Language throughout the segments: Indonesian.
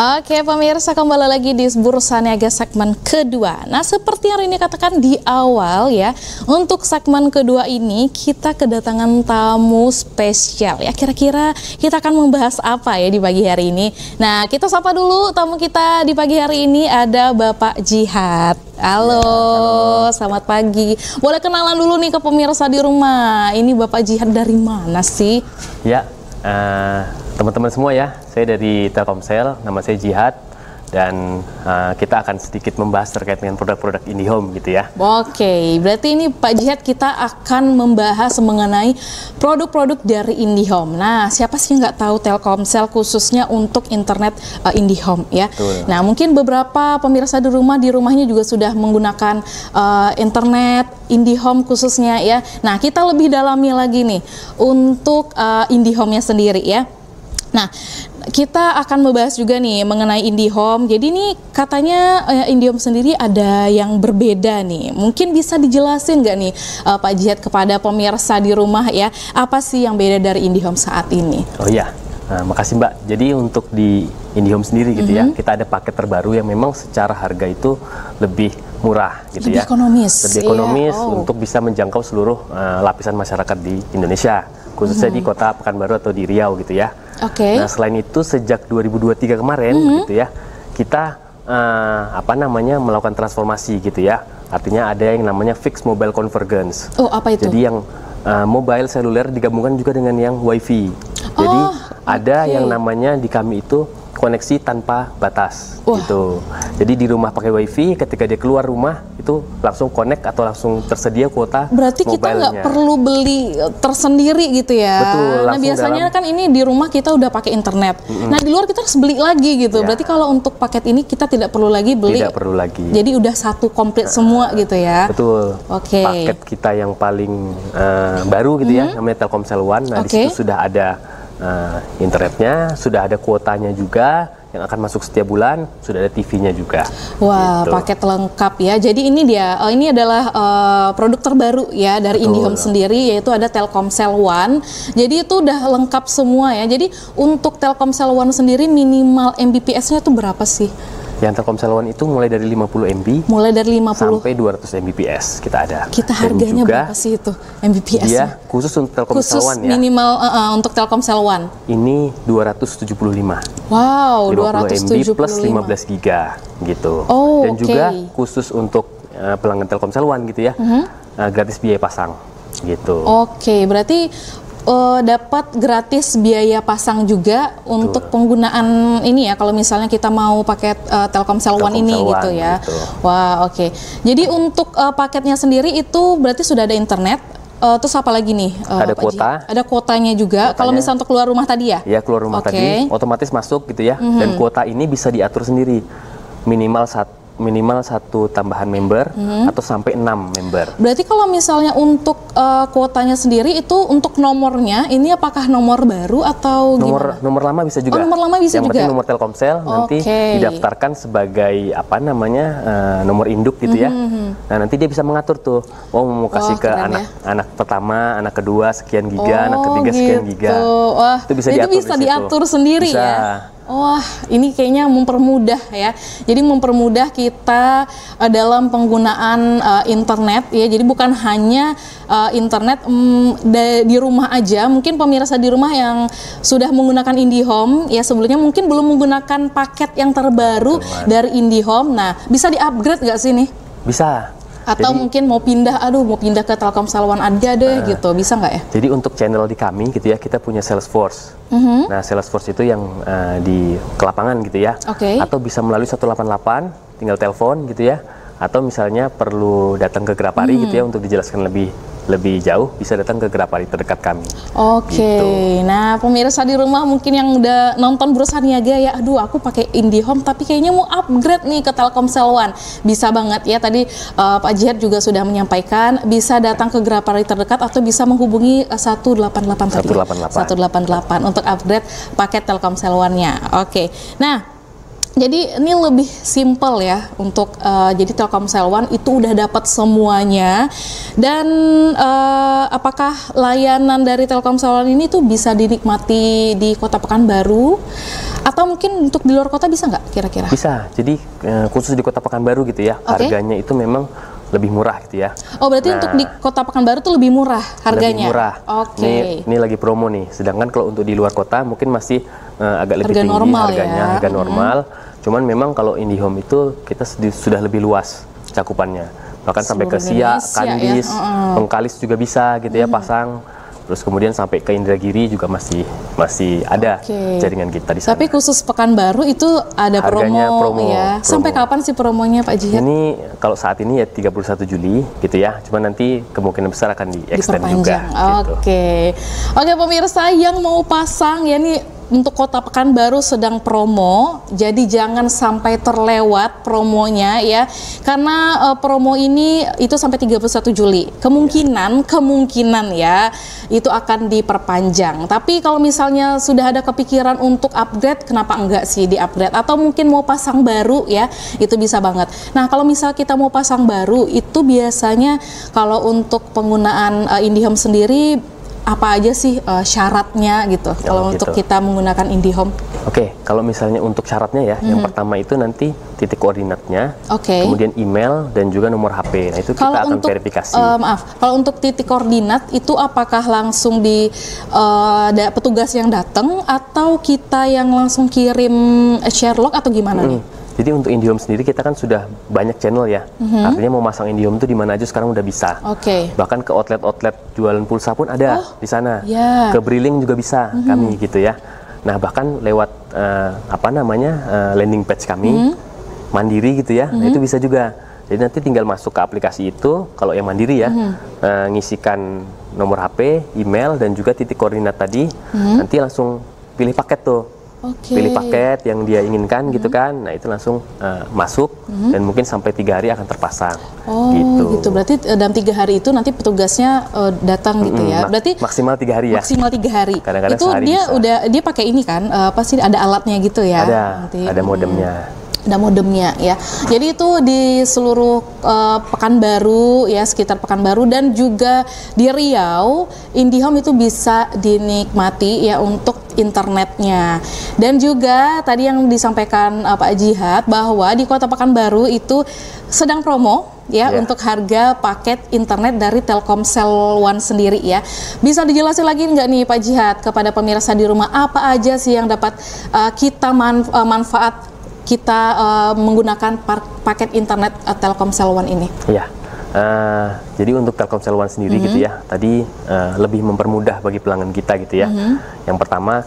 Oke pemirsa, kembali lagi di Bursa Niaga segmen kedua. Nah seperti yang Rini katakan di awal ya, untuk segmen kedua ini kita kedatangan tamu spesial ya. Kira-kira kita akan membahas apa ya di pagi hari ini. Nah kita sapa dulu tamu kita di pagi hari ini, ada Bapak Jihad. Halo, selamat pagi. Boleh kenalan dulu nih ke pemirsa di rumah. Ini Bapak Jihad dari mana sih? Ya, teman-teman semua ya, saya dari Telkomsel, nama saya Jihad, dan kita akan sedikit membahas terkait dengan produk-produk IndiHome gitu ya. Oke, berarti ini Pak Jihad kita akan membahas mengenai produk-produk dari IndiHome. Nah, siapa sih nggak tahu Telkomsel khususnya untuk internet IndiHome ya. Betul. Nah, mungkin beberapa pemirsa di rumahnya juga sudah menggunakan internet IndiHome khususnya ya. Nah, kita lebih dalami lagi nih untuk IndiHome-nya sendiri ya. Nah, kita akan membahas juga nih mengenai IndiHome. Jadi nih katanya IndiHome sendiri ada yang berbeda nih. Mungkin bisa dijelasin nggak nih Pak Jihad kepada pemirsa di rumah ya, apa sih yang beda dari IndiHome saat ini? Oh iya, makasih Mbak. Jadi untuk di IndiHome sendiri gitu ya, kita ada paket terbaru yang memang secara harga itu lebih murah gitu lebih ya. Ekonomis. Lebih ekonomis Yeah. untuk bisa menjangkau seluruh lapisan masyarakat di Indonesia, khususnya di kota Pekanbaru atau di Riau gitu ya. Oke. Nah selain itu sejak 2023 kemarin gitu ya, kita melakukan transformasi gitu ya. Artinya ada yang namanya fixed mobile convergence. Oh, apa itu? Jadi yang mobile seluler digabungkan juga dengan yang wifi. Jadi ada yang namanya di kami itu koneksi tanpa batas gitu. Jadi di rumah pakai wifi, ketika dia keluar rumah itu langsung connect atau langsung tersedia kuota. Berarti kita nggak perlu beli tersendiri gitu ya. Betul. Nah biasanya kan ini di rumah kita udah pakai internet. Nah di luar kita harus beli lagi gitu. Berarti kalau untuk paket ini kita tidak perlu lagi beli. Tidak perlu lagi. Jadi udah satu komplit semua gitu ya. Betul. Oke. Paket kita yang paling baru gitu ya, namanya Telkomsel One. Nah di situ sudah ada internetnya, sudah ada kuotanya juga yang akan masuk setiap bulan, sudah ada TV-nya juga. Wah, gitu. Paket lengkap ya. Jadi ini dia, ini adalah produk terbaru ya dari IndiHome sendiri, yaitu ada Telkomsel One. Jadi itu udah lengkap semua ya. Jadi untuk Telkomsel One sendiri minimal Mbps-nya itu berapa sih? Yang Telkomsel One itu mulai dari 50 MB mulai dari 50 sampai 200 Mbps kita ada. Kita harganya berapa sih itu Mbps? Dia khusus untuk Telkomsel One ya. Minimal untuk Telkomsel One. Ini 275. Wow, 50 MB plus 15 GB gitu. Oh, dan juga khusus untuk pelanggan Telkomsel One gitu ya. Gratis biaya pasang gitu. Oke, berarti dapat gratis biaya pasang juga untuk penggunaan ini ya, kalau misalnya kita mau paket Telkomsel One ini gitu ya. Wah, oke. Jadi untuk paketnya sendiri itu berarti sudah ada internet. Terus apa lagi nih? Ada kuota. Ada kuotanya juga. Kalau misalnya untuk keluar rumah tadi ya? Ya, keluar rumah tadi otomatis masuk gitu ya. Dan kuota ini bisa diatur sendiri. Minimal satu tambahan member atau sampai 6 member. Berarti kalau misalnya untuk kuotanya sendiri itu untuk nomornya, ini apakah nomor baru atau gimana? Nomor lama bisa juga. Nomor lama bisa yang juga. Yang nomor Telkomsel nanti didaftarkan sebagai nomor induk gitu ya. Nah nanti dia bisa mengatur tuh, mau kasih ke anak pertama, anak kedua sekian giga, anak ketiga sekian giga. Wah, itu bisa diatur sendiri ya. Wah, ini kayaknya mempermudah ya. Jadi mempermudah kita dalam penggunaan internet ya. Jadi bukan hanya internet di rumah aja. Mungkin pemirsa di rumah yang sudah menggunakan IndiHome ya sebelumnya mungkin belum menggunakan paket yang terbaru dari IndiHome. Nah, bisa di-upgrade nggak sih nih? Bisa. Atau jadi, mungkin mau pindah ke Telkomsel One aja deh gitu, bisa nggak ya? Jadi untuk channel di kami gitu ya, kita punya Salesforce. Nah Salesforce itu yang di kelapangan gitu ya. Atau bisa melalui 188, tinggal telepon gitu ya. Atau misalnya perlu datang ke Grapari gitu ya untuk dijelaskan lebih jauh, bisa datang ke Grapari terdekat kami. Gitu. Nah pemirsa di rumah mungkin yang udah nonton Bursa Niaga ya, aduh aku pakai IndiHome tapi kayaknya mau upgrade nih ke Telkomsel One. Bisa banget ya, tadi Pak Jihad juga sudah menyampaikan, bisa datang ke Grapari terdekat atau bisa menghubungi 188 tadi. 188 untuk upgrade paket Telkomsel One-nya. Nah Jadi ini lebih simpel ya untuk jadi Telkomsel One itu udah dapat semuanya. Dan apakah layanan dari Telkomsel One ini tuh bisa dinikmati di Kota Pekanbaru atau mungkin untuk di luar kota bisa nggak kira-kira? Bisa. Jadi khusus di Kota Pekanbaru gitu ya, harganya itu memang lebih murah gitu ya. Oh, berarti untuk di Kota Pekanbaru tuh lebih murah harganya? Lebih murah. Oke. Ini lagi promo nih. Sedangkan kalau untuk di luar kota mungkin masih agak lebih harga tinggi normal harganya, harga normal. Cuman memang kalau IndiHome itu kita sudah lebih luas cakupannya. Bahkan sampai ke Siak, Kandis, Pengkalis juga bisa gitu ya pasang. Terus kemudian sampai ke Indragiri juga masih ada jaringan kita di sana. Tapi khusus Pekanbaru itu ada promo ya. Sampai kapan sih promonya Pak Jihad? Ini kalau saat ini ya 31 Juli gitu ya. Cuma nanti kemungkinan besar akan di-extend juga. Oke, pemirsa yang mau pasang ya nih untuk Kota Pekanbaru sedang promo, jadi jangan sampai terlewat promonya ya, karena promo ini itu sampai 31 Juli. Kemungkinan ya itu akan diperpanjang. Tapi kalau misalnya sudah ada kepikiran untuk upgrade, kenapa enggak sih di-upgrade? Atau mungkin mau pasang baru ya, itu bisa banget. Nah, kalau misal kita mau pasang baru, itu biasanya kalau untuk penggunaan IndiHome sendiri apa aja sih syaratnya gitu kalau untuk kita menggunakan IndiHome? Oke, kalau misalnya untuk syaratnya ya, yang pertama itu nanti titik koordinatnya, kemudian email dan juga nomor HP. Nah, itu kita akan verifikasi. Kalau untuk titik koordinat itu apakah langsung di petugas yang datang atau kita yang langsung kirim share log atau gimana nih? Jadi untuk IndiHome sendiri kita kan sudah banyak channel ya. Artinya mau masang IndiHome itu di mana aja sekarang udah bisa. Bahkan ke outlet jualan pulsa pun ada di sana. Ke Briling juga bisa kami gitu ya. Nah, bahkan lewat landing page kami mandiri gitu ya. Nah, itu bisa juga. Jadi nanti tinggal masuk ke aplikasi itu kalau yang mandiri ya, ngisikan nomor HP, email dan juga titik koordinat tadi. Nanti langsung pilih paket tuh. Pilih paket yang dia inginkan gitu kan. Nah, itu langsung masuk dan mungkin sampai 3 hari akan terpasang. Gitu. Berarti dalam 3 hari itu nanti petugasnya datang gitu ya. Berarti maksimal 3 hari ya. Maksimal 3 hari. Kadang-kadang itu dia bisa. Dia pakai ini kan, pasti ada alatnya gitu ya. Ada modemnya. Ada modemnya ya. Jadi itu di seluruh Pekanbaru ya, sekitar Pekanbaru dan juga di Riau, IndiHome itu bisa dinikmati ya untuk internetnya. Dan juga tadi yang disampaikan Pak Jihad bahwa di Kota Pekanbaru itu sedang promo ya untuk harga paket internet dari Telkomsel One sendiri ya. Bisa dijelasin lagi nggak nih Pak Jihad kepada pemirsa di rumah apa aja sih yang dapat kita manfaat kita menggunakan paket internet Telkomsel One ini? Iya, jadi untuk Telkomsel One sendiri gitu ya, tadi lebih mempermudah bagi pelanggan kita gitu ya. Yang pertama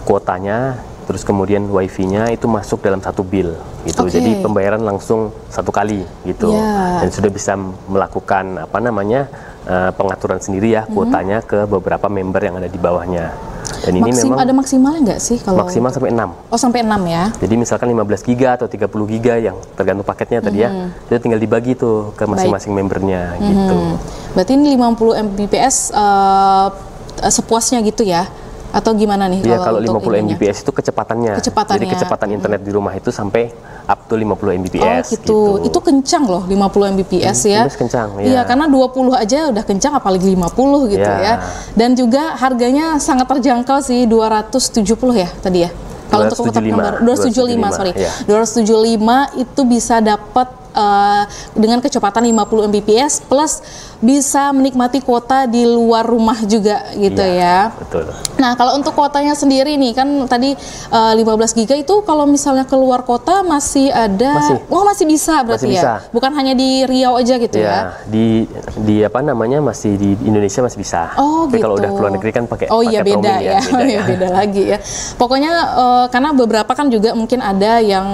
kuotanya, terus kemudian wifi-nya itu masuk dalam satu bill gitu. Jadi pembayaran langsung satu kali gitu, dan sudah bisa melakukan pengaturan sendiri ya kuotanya ke beberapa member yang ada di bawahnya. Dan ini memang ada maksimalnya nggak sih kalau maksimal sampai 6. Oh, sampai 6 ya. Jadi misalkan 15 giga atau 30 giga yang tergantung paketnya tadi ya. Itu tinggal dibagi tuh ke masing-masing membernya gitu. Berarti ini 50 Mbps sepuasnya gitu ya. Atau gimana nih? Iya, kalau 50 Mbps itu kecepatannya. Jadi kecepatan internet di rumah itu sampai up to 50 Mbps. Gitu. Itu kencang loh 50 Mbps ya. Kencang, iya, karena 20 aja udah kencang apalagi 50 gitu ya. Dan juga harganya sangat terjangkau sih, 270 ya tadi ya. Kalau untuk Kota Pekanbaru 275 sorry. 275 itu bisa dapat dengan kecepatan 50 Mbps plus bisa menikmati kuota di luar rumah juga gitu ya. Betul. Nah, kalau untuk kuotanya sendiri nih kan tadi 15 giga itu kalau misalnya keluar kota masih ada. Masih bisa berarti masih bisa. Bukan hanya di Riau aja gitu ya. Di masih di Indonesia masih bisa. Tapi kalau udah keluar negeri kan pakai beda ya. Beda lagi ya. Pokoknya karena beberapa kan juga mungkin ada yang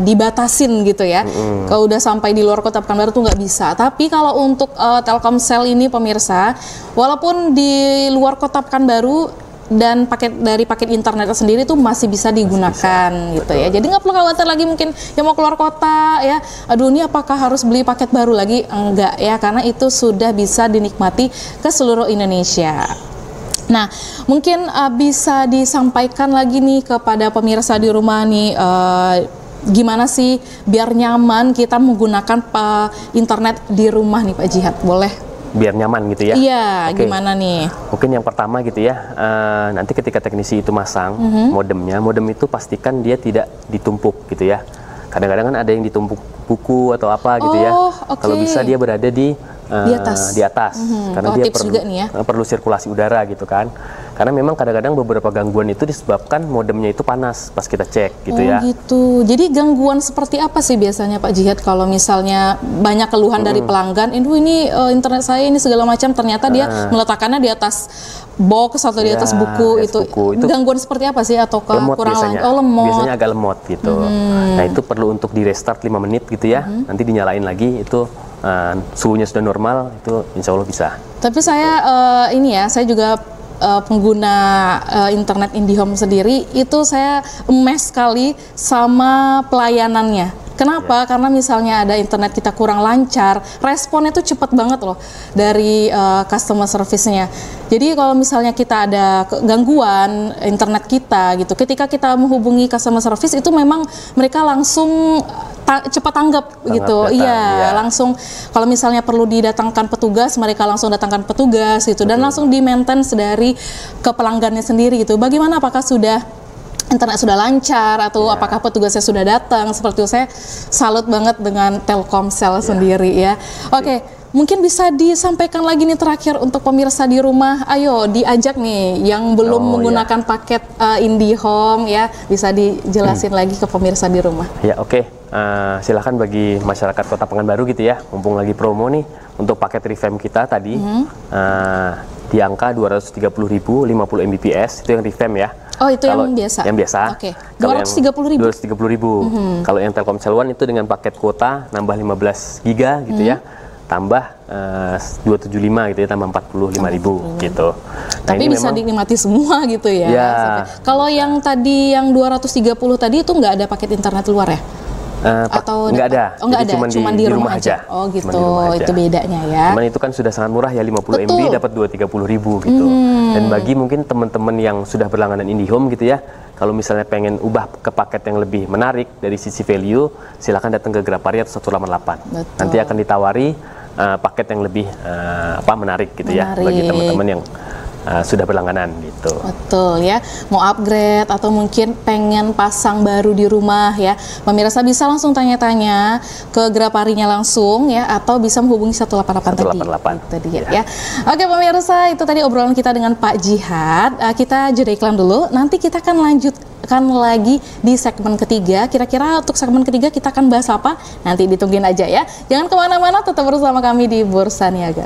dibatasin gitu ya. Kalau udah sampai di luar Kota Pekanbaru tuh nggak bisa. Tapi kalau untuk Telkomsel ini pemirsa, walaupun di luar Kota Pekanbaru dan paket internet sendiri tuh masih bisa digunakan gitu ya. Jadi nggak perlu khawatir lagi mungkin yang mau keluar kota ya. Aduh, ini apakah harus beli paket baru lagi? Enggak ya, karena itu sudah bisa dinikmati ke seluruh Indonesia. Nah, mungkin bisa disampaikan lagi nih kepada pemirsa di rumah nih, gimana sih biar nyaman kita menggunakan internet di rumah nih Pak Jihad, boleh? Biar nyaman gitu ya? Iya, gimana nih? Mungkin yang pertama gitu ya, nanti ketika teknisi itu masang modemnya, modem itu pastikan dia tidak ditumpuk gitu ya. Kadang-kadang kan ada yang ditumpuk buku atau apa gitu ya. Kalau bisa dia berada di atas, karena dia perlu sirkulasi udara gitu kan. Karena memang kadang-kadang beberapa gangguan itu disebabkan modemnya itu panas pas kita cek gitu ya. Gitu. Jadi gangguan seperti apa sih biasanya Pak Jihad kalau misalnya banyak keluhan dari pelanggan, ini internet saya ini segala macam, ternyata dia meletakkannya di atas box atau di atas buku itu. Gangguan seperti apa sih, atau kurang biasanya, lemot? Biasanya agak lemot gitu. Nah, itu perlu untuk di restart 5 menit gitu ya. Nanti dinyalain lagi, itu suhunya sudah normal, itu insya Allah bisa. Tapi saya saya juga pengguna internet IndiHome sendiri, itu saya emes sekali sama pelayanannya. Kenapa? Karena misalnya ada internet kita kurang lancar, responnya tuh cepet banget loh dari customer service-nya. Jadi kalau misalnya kita ada gangguan internet kita gitu, ketika kita menghubungi customer service itu memang mereka langsung cepat tanggap gitu. Iya, langsung kalau misalnya perlu didatangkan petugas, mereka langsung datangkan petugas gitu, dan langsung di-maintenance dari ke pelanggannya sendiri gitu. Bagaimana, apakah internet sudah lancar atau apakah petugasnya sudah datang? Seperti itu, saya salut banget dengan Telkomsel sendiri ya. Oke. Mungkin bisa disampaikan lagi nih terakhir untuk pemirsa di rumah, ayo diajak nih yang belum menggunakan paket IndiHome ya, bisa dijelasin lagi ke pemirsa di rumah. Ya, oke. Silahkan bagi masyarakat Kota Pekanbaru gitu ya, mumpung lagi promo nih untuk paket revamp kita tadi di angka 230.000, 50 Mbps, itu yang revamp ya. Oh, itu yang biasa? Yang biasa. Oke. 230.000? 230.000. Kalau yang Telkomsel One itu dengan paket kuota nambah 15 giga gitu ya, tambah 275 gitu ya, tambah 45.000 gitu. Tapi bisa dinikmati semua gitu ya. Kalau yang tadi yang 230 tadi itu nggak ada paket internet luar ya? Atau nggak ada? Oh, nggak ada, cuma di rumah aja. Oh gitu, itu bedanya ya. Cuman itu kan sudah sangat murah ya, 50 MB dapat 230.000 gitu. Dan bagi mungkin teman-teman yang sudah berlangganan IndiHome gitu ya, kalau misalnya pengen ubah ke paket yang lebih menarik dari sisi value, silakan datang ke Grapari atau 188. Nanti akan ditawari paket yang lebih menarik gitu ya, bagi teman-teman yang sudah berlangganan gitu. Betul ya, mau upgrade atau mungkin pengen pasang baru di rumah ya, pemirsa bisa langsung tanya-tanya ke Graparinya langsung ya, atau bisa menghubungi 188 tadi ya. Oke pemirsa, itu tadi obrolan kita dengan Pak Jihad. Kita jeda iklan dulu, nanti kita akan lanjutkan lagi di segmen ketiga. Kira-kira untuk segmen ketiga kita akan bahas apa? Nanti ditungguin aja ya. Jangan kemana-mana, tetap bersama kami di Bursa Niaga.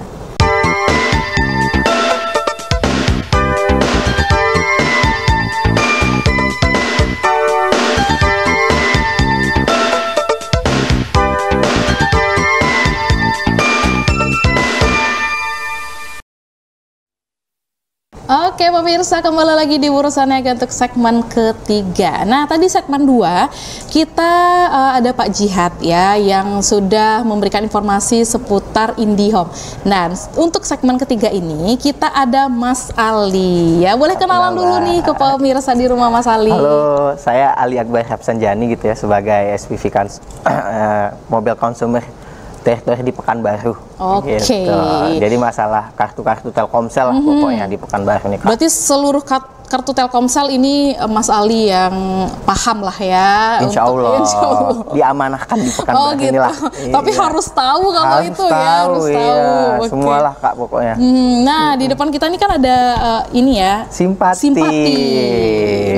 Oke pemirsa, kembali lagi di Bursa Niaga untuk segmen ketiga. Nah tadi segmen 2 kita ada Pak Jihad ya, yang sudah memberikan informasi seputar IndiHome. Nah untuk segmen ketiga ini kita ada Mas Ali ya, boleh kenalan dulu nih ke pemirsa di rumah Mas Ali. Halo, saya Ali Akbar Hapsanjani gitu ya, sebagai SPV Mobile Consumer Territory di Pekanbaru. Oke. Gitu. Jadi masalah kartu-kartu Telkomsel lah pokoknya di Pekanbaru nih Kak. Berarti seluruh kartu Telkomsel ini Mas Ali yang paham lah ya. Insya Allah. Diamanahkan di Pekanbaru inilah. Tapi harus tahu kalau itu ya. Harus tahu. Semualah Kak pokoknya. Nah di depan kita ini kan ada ini ya. Simpati.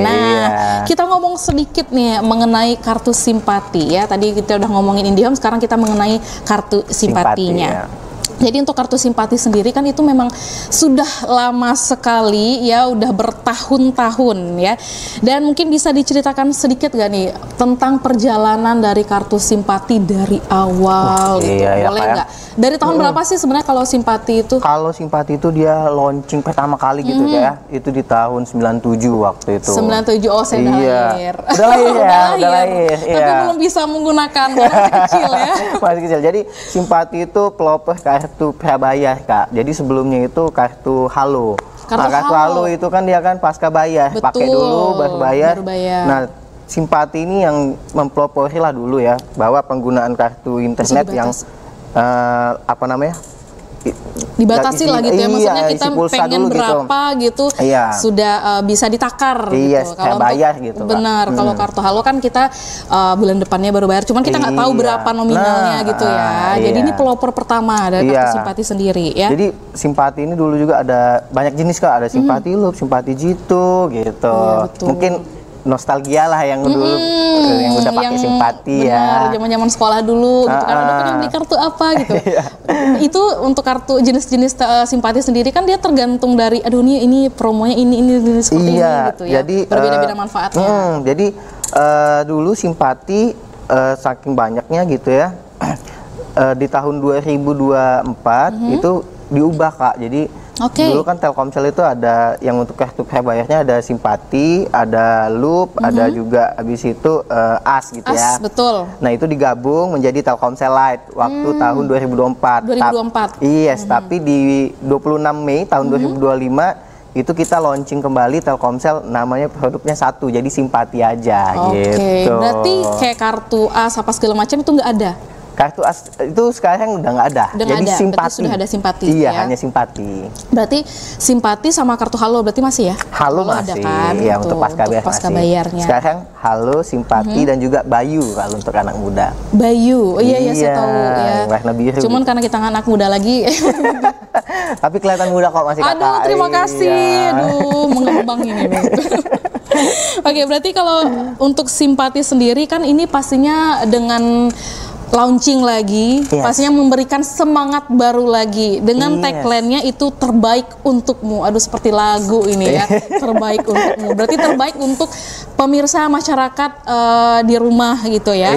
Nah kita ngomong sedikit nih mengenai kartu simpati ya. Tadi kita udah ngomongin IndiHome, sekarang kita mengenai kartu simpatinya. Jadi untuk kartu simpati sendiri kan itu memang sudah lama sekali ya, udah bertahun-tahun ya. Dan mungkin bisa diceritakan sedikit gak nih tentang perjalanan dari kartu simpati dari awal gitu. Boleh nggak? Dari tahun berapa sih sebenarnya kalau simpati itu? Kalau simpati itu dia launching pertama kali gitu ya. Itu di tahun 97 waktu itu. 97, oh saya udah lahir. Udah lahir ya, udah lahir. Tapi belum bisa menggunakan, masih kecil ya. Masih kecil. Jadi simpati itu pelopor kartu prabayar Kak. Jadi sebelumnya itu kartu Halo. Kartu Halo itu kan dia kan pasca bayar, pakai dulu baru bayar. Nah, Simpati ini yang mempelopori lah dulu ya, bahwa penggunaan kartu internet yang apa namanya, dibatasi lah gitu ya, maksudnya kita pengen berapa gitu, sudah bisa ditakar gitu. Kalau bayar gitu, benar. Kalau kartu Halo kan kita bulan depannya baru bayar, cuman kita nggak tahu berapa nominalnya gitu ya. Jadi ini pelopor pertama dari kartu Simpati sendiri ya. Jadi Simpati ini dulu juga ada banyak jenis Kak, ada Simpati Loop, Simpati Jitu gitu. Mungkin nostalgia lah yang dulu yang udah pakai Simpati ya. Zaman-zaman sekolah dulu gitu kan, udah pengen beli kartu apa gitu. Itu untuk kartu jenis-jenis Simpati sendiri kan dia tergantung dari aduh ini promonya ini seperti ini gitu ya. Jadi berbeda-beda manfaatnya. Jadi dulu Simpati saking banyaknya gitu ya. Di tahun 2024 itu diubah Kak. Jadi dulu kan Telkomsel itu ada yang untuk kartu prabayarnya ada Simpati, ada Loop, ada juga habis itu AS gitu ya. Betul. Nah, itu digabung menjadi Telkomsel Lite waktu tahun 2024. Yes, tapi di 26 Mei tahun 2025 itu kita launching kembali Telkomsel, namanya produknya satu, jadi Simpati aja gitu. Berarti kayak kartu AS apa segala macam itu nggak ada? Kartu AS itu sekarang udah nggak ada. Jadi Simpati. Sudah ada Simpati. Iya, hanya Simpati. Berarti Simpati sama kartu Halo berarti masih ya? Halo masih. Ada kan? Iya, untuk pasca bayarnya. Sekarang Halo, Simpati dan juga Bayu kalau untuk anak muda. Bayu. Iya, saya tahu ya. Warna biru. Cuman karena kita anak muda lagi. Tapi kelihatan muda kok masih Kakak. Aduh, terima kasih. Aduh, mengembang ini. Oke, berarti kalau untuk Simpati sendiri kan ini pastinya dengan launching lagi, pastinya memberikan semangat baru lagi dengan tagline-nya itu terbaik untukmu. Aduh, seperti lagu ini ya, terbaik untukmu. Berarti terbaik untuk pemirsa masyarakat di rumah gitu ya.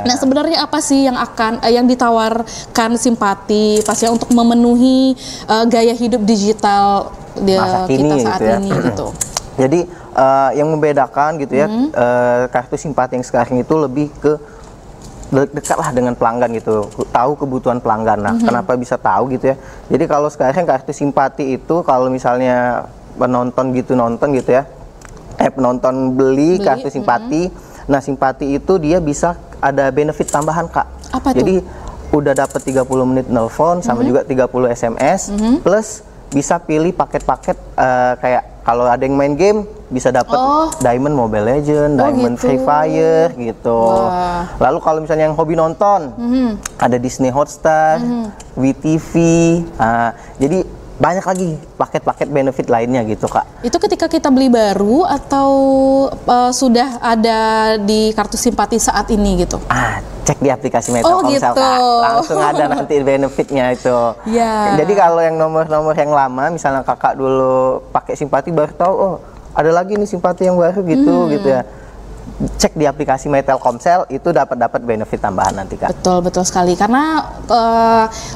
Nah, sebenarnya apa sih yang ditawarkan Simpati pastinya untuk memenuhi gaya hidup digital kita saat ini gitu. Jadi yang membedakan gitu ya, kartu Simpati yang sekarang itu lebih ke dekatlah dengan pelanggan gitu, tahu kebutuhan pelanggan. Nah, kenapa bisa tahu gitu ya? Jadi kalau sekarang kartu Simpati itu kalau misalnya penonton ya, penonton beli kartu Simpati, nah Simpati itu dia bisa ada benefit tambahan Kak. Apa Jadi udah dapat 30 menit nelpon sama juga 30 SMS plus bisa pilih paket-paket kayak kalau ada yang main game bisa dapat Diamond Mobile Legend, Diamond Free Fire gitu. Lalu kalau misalnya yang hobi nonton, ada Disney Hotstar, WeTV. Jadi banyak lagi paket-paket benefit lainnya gitu Kak. Itu ketika kita beli baru atau sudah ada di kartu Simpati saat ini gitu? Cek di aplikasi Telkomsel gitu. Kak, langsung ada nanti benefitnya itu. Jadi kalau yang nomor-nomor yang lama, misalnya kakak dulu pakai Simpati baru tahu, ada lagi nih Simpati yang baru gitu ya. Cek di aplikasi Telkomsel itu dapat benefit tambahan nanti Kak. Betul sekali, karena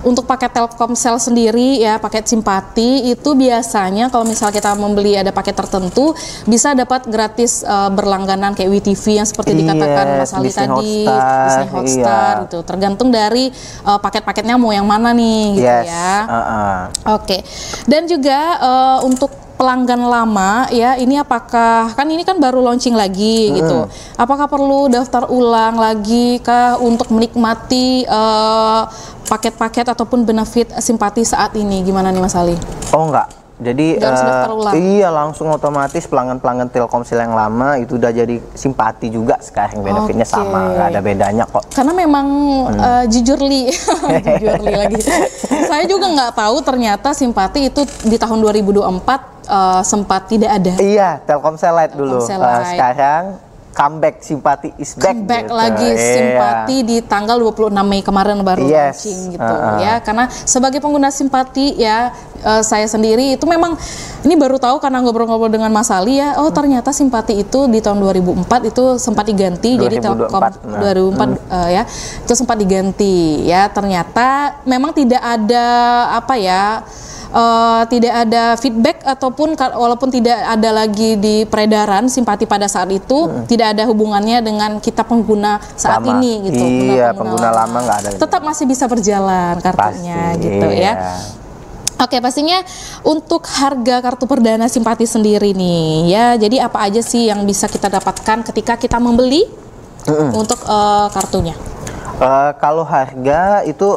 untuk paket Telkomsel sendiri ya, paket Simpati itu biasanya kalau misal kita membeli ada paket tertentu bisa dapat gratis berlangganan kayak WeTV yang seperti dikatakan Mas Ali tadi, Disney Hotstar gitu. Tergantung dari paket-paketnya mau yang mana nih gitu ya. Oke. Dan juga untuk pelanggan lama ya, ini apakah kan ini kan baru launching lagi gitu, apakah perlu daftar ulang lagi kah untuk menikmati paket-paket ataupun benefit Simpati saat ini? Gimana nih Mas Ali? Enggak, jadi langsung otomatis pelanggan-pelanggan Telkomsel yang lama itu udah jadi Simpati juga sekarang, benefitnya sama, nggak ada bedanya kok. Karena memang jujurli lagi, saya juga nggak tahu ternyata Simpati itu di tahun 2024 sempat tidak ada. Iya, Telkomsel Lite dulu. Sekarang comeback Simpati is back. Comeback gitu lagi Simpati di tanggal 26 Mei kemarin baru launching gitu ya. Karena sebagai pengguna Simpati ya, saya sendiri itu memang ini baru tahu karena ngobrol-ngobrol dengan Mas Ali ya. Oh, ternyata Simpati itu di tahun 2004 itu sempat diganti 2024, jadi Telkom 2004 ya. Itu sempat diganti ya. Ternyata memang tidak ada tidak ada feedback ataupun walaupun tidak ada lagi di peredaran Simpati pada saat itu, tidak ada hubungannya dengan kita pengguna saat ini gitu. Pengguna lama nggak ada. Tetap masih bisa berjalan kartunya gitu ya. Oke, pastinya untuk harga kartu perdana Simpati sendiri nih ya. Jadi apa aja sih yang bisa kita dapatkan ketika kita membeli untuk kartunya? Kalau harga itu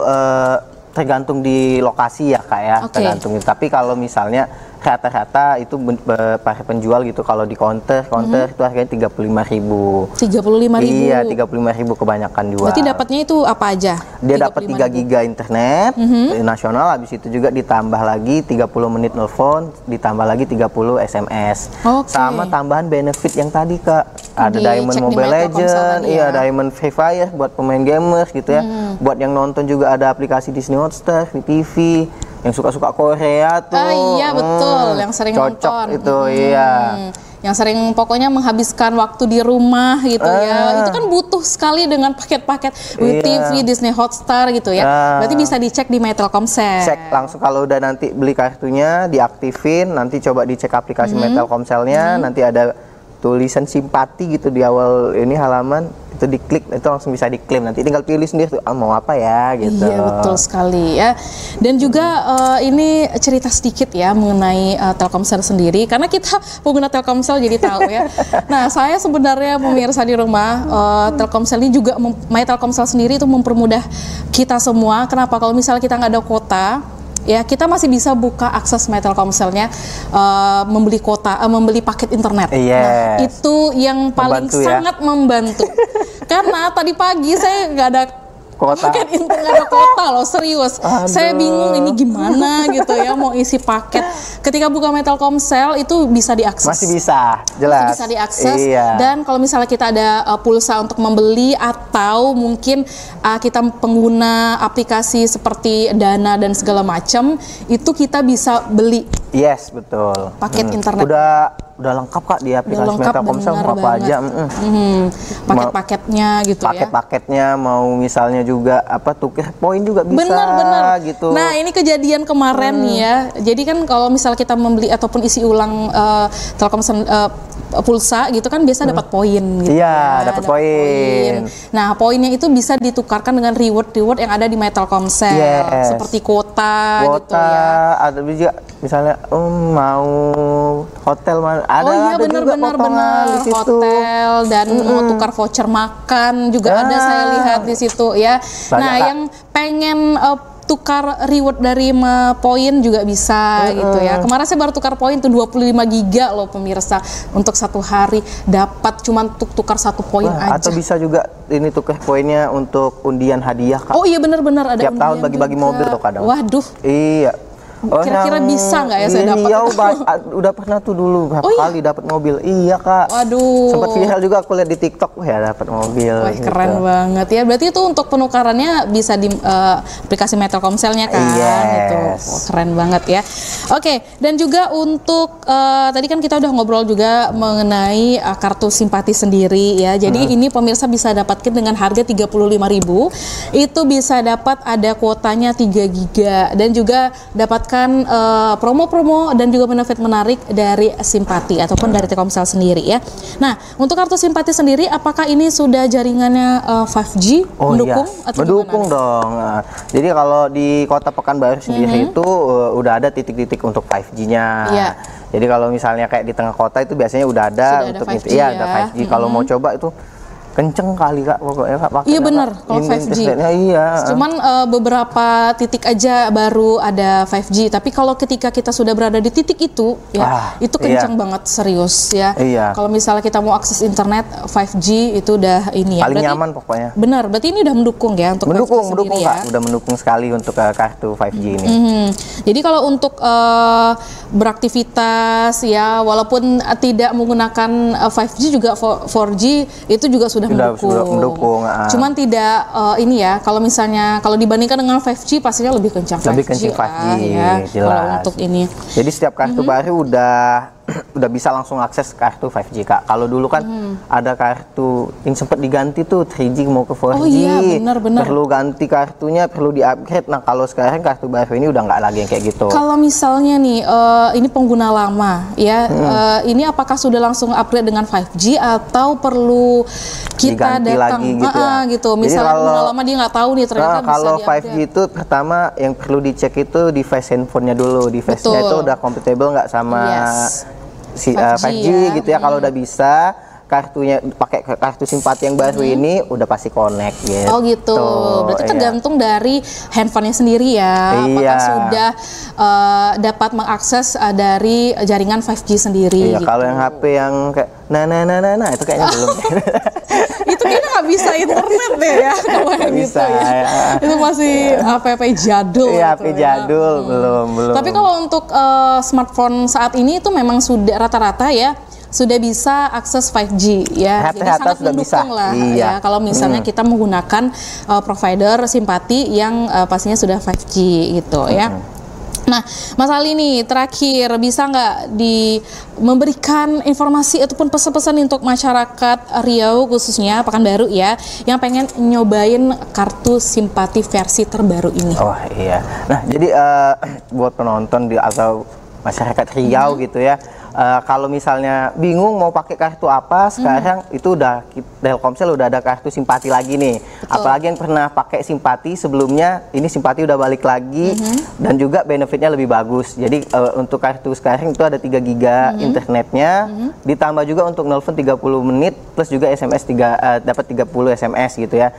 tergantung di lokasi ya Kak ya, tergantung. Tapi kalau misalnya rata-rata itu para penjual gitu, kalau di counter itu harganya 35.000. 35.000. Iya, 35.000 kebanyakan jual. Berarti dapatnya itu apa aja? Dia dapat 3 giga internet nasional, habis itu juga ditambah lagi 30 menit nelfon, ditambah lagi 30 SMS. Sama tambahan benefit yang tadi Kak. Ada Diamond Mobile Legends, iya Diamond Free Fire buat pemain gamers gitu ya. Buat yang nonton juga ada aplikasi Disney Hotstar di TV. Yang suka-suka Korea tuh. Iya betul, yang sering cocok nonton. Itu iya. Yang sering pokoknya menghabiskan waktu di rumah gitu ya. Itu kan butuh sekali dengan paket-paket WeTV, Disney Hotstar gitu ya. Berarti bisa dicek di My Telkomsel. Cek langsung kalau udah nanti beli kartunya, diaktifin, nanti coba dicek aplikasi My Telkomselnya, nanti ada tulisan simpati gitu di awal ini halaman, itu diklik, itu langsung bisa diklaim, nanti tinggal pilih sendiri tuh mau apa ya gitu. Iya betul sekali ya. Dan juga ini cerita sedikit ya mengenai Telkomsel sendiri, karena kita pengguna Telkomsel jadi tahu ya. Nah saya sebenarnya pemirsa di rumah, Telkomsel ini juga My Telkomsel sendiri itu mempermudah kita semua. Kenapa? Kalau misalnya kita nggak ada kuota, ya kita masih bisa buka akses My Telkomselnya, membeli kuota, membeli paket internet. Nah, itu yang paling sangat membantu. Karena tadi pagi saya nggak ada paket internet, nggak ada kuota loh, serius. Saya bingung ini gimana gitu ya, mau isi paket. Ketika buka My Telkomsel itu bisa diakses. Masih bisa, jelas. Masih bisa diakses. Dan kalau misalnya kita ada pulsa untuk membeli, atau mungkin kita pengguna aplikasi seperti Dana dan segala macam, itu kita bisa beli. Yes, betul. Paket internet. Udah lengkap Kak di aplikasi My Telkomsel, mau apa aja. Paket-paketnya gitu ya. Paket-paketnya mau misalnya juga apa tukar poin juga bisa. Benar gitu. Nah ini kejadian kemarin nih ya. Jadi kan kalau misalnya kita membeli ataupun isi ulang Telkomsel pulsa gitu kan biasa dapat poin gitu. Iya, dapat poin. Nah, poinnya itu bisa ditukarkan dengan reward yang ada di My Telkomsel. Seperti kuota gitu ya. Ada juga misalnya mau hotel ada benar hotel, dan mau tukar voucher makan juga ada, saya lihat di situ ya. Nah, yang pengen tukar reward dari poin juga bisa gitu ya. Kemarin saya baru tukar poin tuh 25 giga loh pemirsa, untuk satu hari dapat cuman tukar 1 poin aja. Atau bisa juga ini tukar poinnya untuk undian hadiah Kak. Oh iya benar-benar ada. Tiap tahun bagi-bagi mobil tuh kadang. Waduh. Iya. Kira-kira bisa nggak ya saya dapat? Iya, udah pernah tuh dulu berapa kali dapat mobil. Iya Kak. Waduh. Sempat viral juga aku lihat di TikTok, ya dapat mobil. Wah, gitu. Keren banget ya. Berarti itu untuk penukarannya bisa di aplikasi My Telkomselnya kan? Gitu. Oh, keren banget ya. Oke, dan juga untuk tadi kan kita udah ngobrol juga mengenai kartu simpati sendiri ya. Jadi ini pemirsa bisa dapatkan dengan harga 35.000. Itu bisa dapat ada kuotanya 3 giga dan juga dapat promo-promo dan juga benefit menarik dari Simpati ataupun dari Telkomsel sendiri ya. Nah, untuk kartu Simpati sendiri, apakah ini sudah jaringannya 5G mendukung? Iya. Atau mendukung dong. Jadi kalau di Kota Pekanbaru sendiri itu udah ada titik-titik untuk 5G-nya. Jadi kalau misalnya kayak di tengah kota itu biasanya udah ada untuk itu. Iya, ada 5G. Kalau mau coba itu kenceng kali Kak pokoknya Kak. Iya benar kalau 5G. Iya. Cuman beberapa titik aja baru ada 5G. Tapi kalau ketika kita sudah berada di titik itu ya itu kenceng banget, serius ya. Kalau misalnya kita mau akses internet 5G itu udah ini ya. Paling nyaman pokoknya. Benar, berarti ini udah mendukung ya untuk mendukung ya. Kak. Udah mendukung sekali untuk kartu 5G ini. Jadi kalau untuk beraktivitas ya, walaupun tidak menggunakan 5G juga 4G itu juga sudah mendukung. Cuman tidak ini ya, kalau misalnya kalau dibandingkan dengan 5G pastinya lebih kencang 5G. Lebih kencang 5G ya, jelas. kalau untuk ini. Jadi setiap kartu baru udah udah bisa langsung akses kartu 5G Kak. Kalau dulu kan ada kartu yang sempat diganti tuh 3G mau ke 4G. Oh iya, benar-benar. Perlu ganti kartunya, perlu di-upgrade. Nah, kalau sekarang kartu baru ini udah nggak lagi yang kayak gitu. Kalau misalnya nih, ini pengguna lama ya, ini apakah sudah langsung upgrade dengan 5G atau perlu kita diganti datang lagi gitu ya. gitu. Misalnya pengguna lama dia nggak tahu nih ternyata bisa kalau di-upgrade. 5G itu pertama yang perlu dicek itu device handphonenya dulu. Device-nya itu udah compatible nggak sama 5G ya. gitu ya. Kalau udah bisa, kartunya pakai kartu Simpati yang baru ini udah pasti connect gitu. Oh gitu. Berarti tergantung dari handphonenya sendiri ya. Apakah sudah dapat mengakses dari jaringan 5G sendiri. Iya, gitu. kalau yang HP yang kayak nah itu kayaknya belum. Itu kayaknya nggak bisa internet deh ya. Kalau yang bisa, gitu ya. Itu masih HP jadul. Iya, gitu, HP jadul belum. Tapi kalau untuk smartphone saat ini itu memang sudah rata-rata ya sudah bisa akses 5G ya. Jadi sangat mendukung lah ya kalau misalnya kita menggunakan provider Simpati yang pastinya sudah 5G gitu ya. Nah, Mas Ali nih terakhir bisa nggak memberikan informasi ataupun pesan-pesan untuk masyarakat Riau khususnya Pekanbaru ya yang pengen nyobain kartu Simpati versi terbaru ini? Oh iya. Nah, jadi buat penonton atau masyarakat Riau gitu ya. Kalau misalnya bingung mau pakai kartu apa, sekarang itu udah Telkomsel udah ada kartu Simpati lagi nih. Betul. Apalagi yang pernah pakai Simpati sebelumnya, ini Simpati udah balik lagi dan juga benefitnya lebih bagus. Jadi untuk kartu sekarang itu ada 3 GB internetnya, ditambah juga untuk nelpon 30 menit plus juga SMS dapat 30 SMS gitu ya.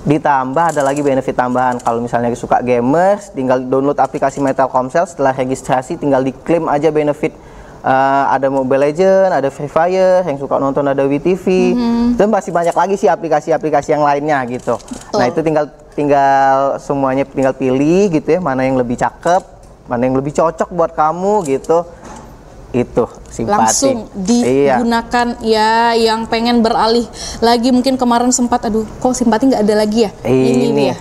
Ditambah ada lagi benefit tambahan kalau misalnya suka gamers, tinggal download aplikasi My Telkomsel, setelah registrasi tinggal diklaim aja benefit. Ada Mobile Legends, ada Free Fire, yang suka nonton ada WeTV, dan masih banyak lagi sih aplikasi-aplikasi yang lainnya gitu. Betul. Nah itu tinggal semuanya tinggal pilih gitu ya, mana yang lebih cakep, mana yang lebih cocok buat kamu gitu. Itu Simpati. Langsung digunakan ya yang pengen beralih lagi mungkin kemarin sempat aduh kok Simpati nggak ada lagi ya ini nih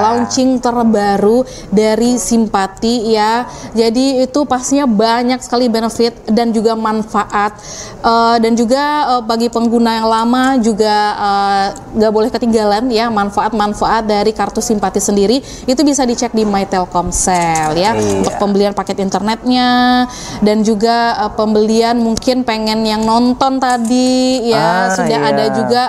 launching terbaru dari Simpati ya, jadi itu pastinya banyak sekali benefit dan juga manfaat dan juga bagi pengguna yang lama juga nggak boleh ketinggalan ya manfaat-manfaat dari kartu Simpati sendiri itu bisa dicek di My Telkomsel ya untuk pembelian paket internetnya dan juga pembelian mungkin pengen yang nonton tadi ya sudah ada juga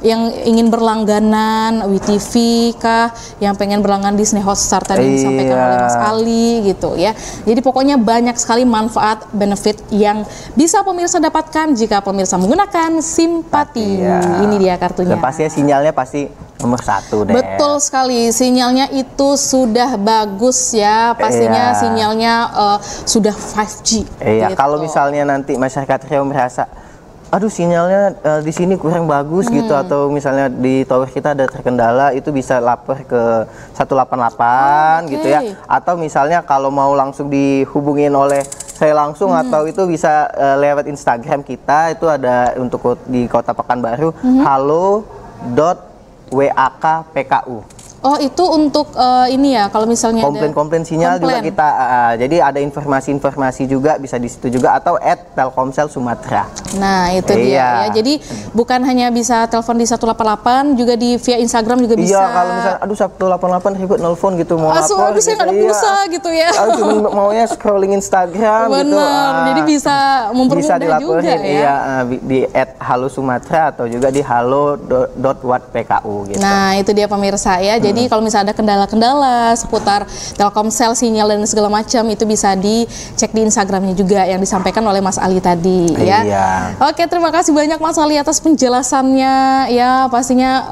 yang ingin berlangganan WeTV kah, yang pengen berlangganan Disney Hotstar tadi disampaikan oleh Mas Ali gitu ya. Jadi pokoknya banyak sekali manfaat benefit yang bisa pemirsa dapatkan jika pemirsa menggunakan Simpati. Ini dia kartunya. Dan pastinya sinyalnya pasti nomor 1 deh. Betul sekali, sinyalnya itu sudah bagus ya, pastinya sinyalnya sudah 5G. Iya, gitu. kalau misalnya nanti masyarakat Riau merasa, aduh sinyalnya di sini kurang bagus gitu, atau misalnya di tower kita ada terkendala, itu bisa lapor ke 188 gitu ya. Atau misalnya kalau mau langsung dihubungin oleh saya langsung atau itu bisa lewat Instagram kita, itu ada untuk di Kota Pekanbaru, halo.wakpku. Oh itu untuk ini ya kalau misalnya komplain sinyal juga kita jadi ada informasi-informasi juga bisa di situ juga, atau @Telkomsel Sumatera. Nah itu dia ya, jadi bukan hanya bisa telepon di 188 juga via Instagram juga bisa. Iya, kalau misalnya aduh 188 ribet nelfon gitu mau lapor aduh saya nggak ada pulsa gitu ya, cuma maunya scrolling Instagram gitu. Jadi bisa mempermudah juga ya. Iya, di @halo_sumatera atau juga di halo.wat.pku gitu. Nah itu dia pemirsa ya. Jadi kalau misalnya ada kendala-kendala seputar Telkomsel, sinyal dan segala macam itu bisa dicek di Instagramnya juga yang disampaikan oleh Mas Ali tadi ya. Oke, terima kasih banyak Mas Ali atas penjelasannya ya. Pastinya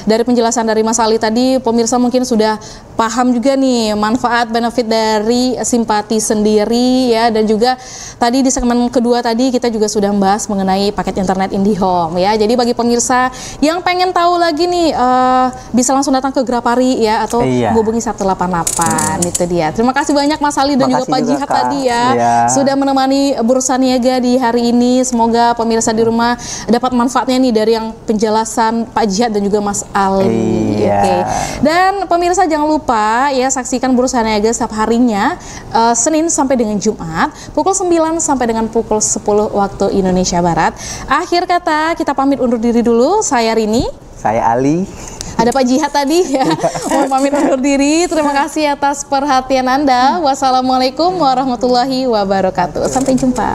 dari penjelasan dari Mas Ali tadi pemirsa mungkin sudah paham juga nih manfaat benefit dari Simpati sendiri ya, dan juga tadi di segmen kedua tadi kita juga sudah membahas mengenai paket internet IndiHome ya. Jadi bagi pemirsa yang pengen tahu lagi nih bisa langsung datang ke Grapari ya, atau menghubungi 188. Itu dia. Terima kasih banyak Mas Ali dan juga Pak Jihad tadi ya, sudah menemani Bursa Niaga di hari ini. Semoga pemirsa di rumah dapat manfaatnya nih dari yang penjelasan Pak Jihad dan juga Mas Ali. Oke. Dan pemirsa jangan lupa ya, saksikan Bursa Niaga setiap harinya Senin sampai dengan Jumat pukul 9 sampai dengan pukul 10 waktu Indonesia Barat. Akhir kata, kita pamit undur diri dulu. Saya Rini. Saya Ali. Ada Pak Jihad tadi ya. Mau pamit undur diri. Terima kasih atas perhatian Anda. Wassalamualaikum warahmatullahi wabarakatuh. Sampai jumpa.